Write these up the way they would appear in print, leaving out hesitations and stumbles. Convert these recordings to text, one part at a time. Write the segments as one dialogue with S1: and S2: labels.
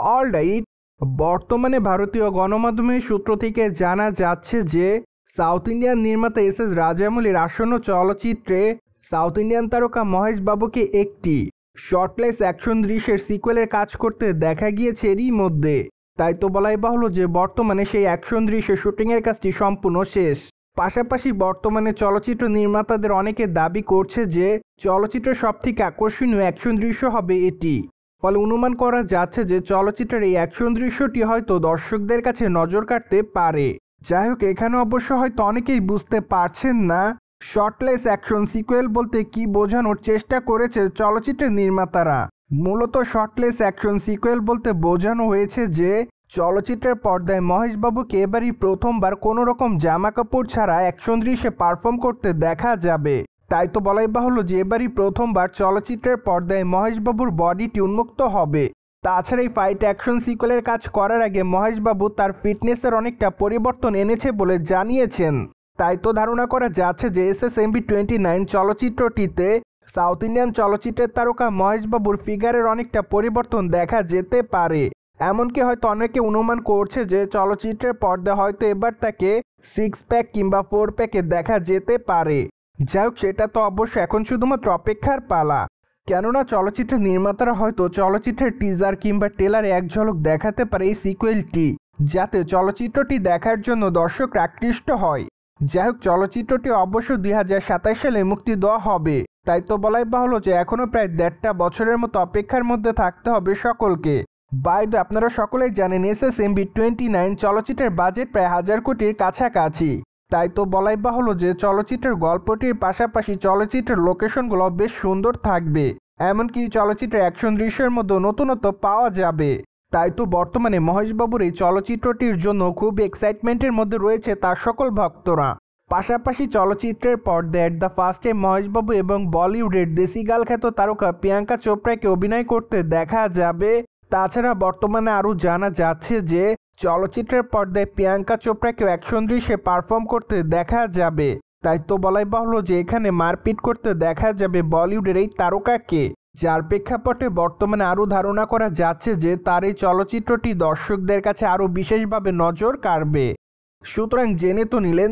S1: Alright, বর্তমানে ভারতীয় গণমাধ্যমের সূত্র থেকে জানা যাচ্ছে যে সাউথ ইন্ডিয়ান নির্মাতা এস রাজামৌলির আসন্ন চলচ্চিত্রে সাউথ ইন্ডিয়ান তারকা মহেশ বাবুকে একটি শর্টলেস অ্যাকশন দৃশ্যের সিকুয়েলের কাজ করতে দেখা গিয়েছে এরই মধ্যে। তাই তো বলাই বাহুল্য যে বর্তমানে সেই অ্যাকশন দৃশ্যের শুটিংয়ের কাজটি সম্পূর্ণ শেষ। পাশাপাশি বর্তমানে চলচ্চিত্র নির্মাতাদের অনেকে দাবি করছে যে চলচ্চিত্রের সবথেকে আকর্ষণীয় অ্যাকশন দৃশ্য হবে এটি। ফলে অনুমান করা যাচ্ছে যে চলচ্চিত্রের এই অ্যাকশন দৃশ্যটি হয়তো দর্শকদের কাছে নজর কাটতে পারে। যাই হোক, এখানে অবশ্য হয়তো অনেকেই বুঝতে পারছেন না শর্টলেস অ্যাকশন সিকুয়েল বলতে কি বোঝানোর চেষ্টা করেছে চলচ্চিত্রের নির্মাতারা। মূলত শর্টলেস অ্যাকশন সিকুয়েল বলতে বোঝানো হয়েছে যে চলচ্চিত্রের পর্দায় মহেশ বাবুকে এবারই প্রথমবার কোনো রকম জামা কাপড় ছাড়া অ্যাকশন দৃশ্যে পারফর্ম করতে দেখা যাবে। তাই তো বলাই বাহুল্য যে এবারই প্রথমবার চলচ্চিত্রের পর্দায় মহেশবাবুর বডিটি উন্মুক্ত হবে। তাছাড়া এই ফাইট অ্যাকশন সিকুয়েলের কাজ করার আগে মহেশবাবু তার ফিটনেসের অনেকটা পরিবর্তন এনেছে বলে জানিয়েছেন। তাই তো ধারণা করা যাচ্ছে যে SSMB29 চলচ্চিত্রটিতে সাউথ ইন্ডিয়ান চলচ্চিত্রের তারকা মহেশবাবুর ফিগারের অনেকটা পরিবর্তন দেখা যেতে পারে। এমনকি হয়তো অনেকে অনুমান করছে যে চলচ্চিত্রের পর্দায় হয়তো এবার তাকে 6 প্যাক কিংবা 4 প্যাকে দেখা যেতে পারে। যাই হোক, সেটা তো অবশ্য এখন শুধুমাত্র অপেক্ষার পালা। কেননা চলচ্চিত্রের নির্মাতারা হয়তো চলচ্চিত্রের টিজার কিংবা ট্রেলারে এক ঝলক দেখাতে পারে এই সিকুয়েলটি, যাতে চলচ্চিত্রটি দেখার জন্য দর্শকরা আকৃষ্ট হয়। যাই হোক, চলচ্চিত্রটি অবশ্য 2027 সালে মুক্তি দেওয়া হবে। তাই তো বলাই বাহুল্য যে এখনও প্রায় 1.5 বছরের মতো অপেক্ষার মধ্যে থাকতে হবে সকলকে। বাইরে আপনারা সকলেই জানেন SSMB29 চলচ্চিত্রের বাজেট প্রায় 1000 কোটির কাছাকাছি। তাই তো বলাই বাহুল্য যে চলচ্চিত্রের গল্পটির পাশাপাশি চলচ্চিত্রের লোকেশনগুলো বেশ সুন্দর থাকবে। এমনকি চলচ্চিত্রের অ্যাকশন দৃশ্যের মধ্যে নতুনত্ব পাওয়া যাবে। তাই তো বর্তমানে মহেশবাবুর এই চলচ্চিত্রটির জন্য খুব এক্সাইটমেন্টের মধ্যে রয়েছে তার সকল ভক্তরা। পাশাপাশি চলচ্চিত্রের পর্দায় at the first time Mahesh Babu এবং বলিউডের দেশি গাল খ্যাত তারকা প্রিয়াঙ্কা চোপড়াকে অভিনয় করতে দেখা যাবে। তাছাড়া বর্তমানে আরও জানা যাচ্ছে যে চলচ্চিত্রের পর্দায় প্রিয়াঙ্কা চোপড়াকেও অ্যাকশন দৃশ্যে পারফর্ম করতে দেখা যাবে। তাই তো বলাই বাহুল্য যে এখানে মারপিট করতে দেখা যাবে বলিউডের এই তারকাকে, যার প্রেক্ষাপটে বর্তমানে আরও ধারণা করা যাচ্ছে যে তার এই চলচ্চিত্রটি দর্শকদের কাছে আরও বিশেষভাবে নজর কাড়বে। সুতরাং জেনে তো নিলেন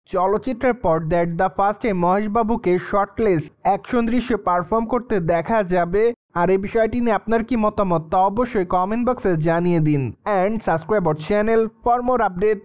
S1: চলচ্চিত্রের পর্দায় অ্যাট দ্য ফার্স্টে মহেশবাবুকে শর্টলেস অ্যাকশন দৃশ্যে পারফর্ম করতে দেখা যাবে। আর এই বিষয়টি নিয়ে আপনার কি মতামত তা অবশ্যই কমেন্ট বক্সে জানিয়ে দিন। And subscribe our channel for more update.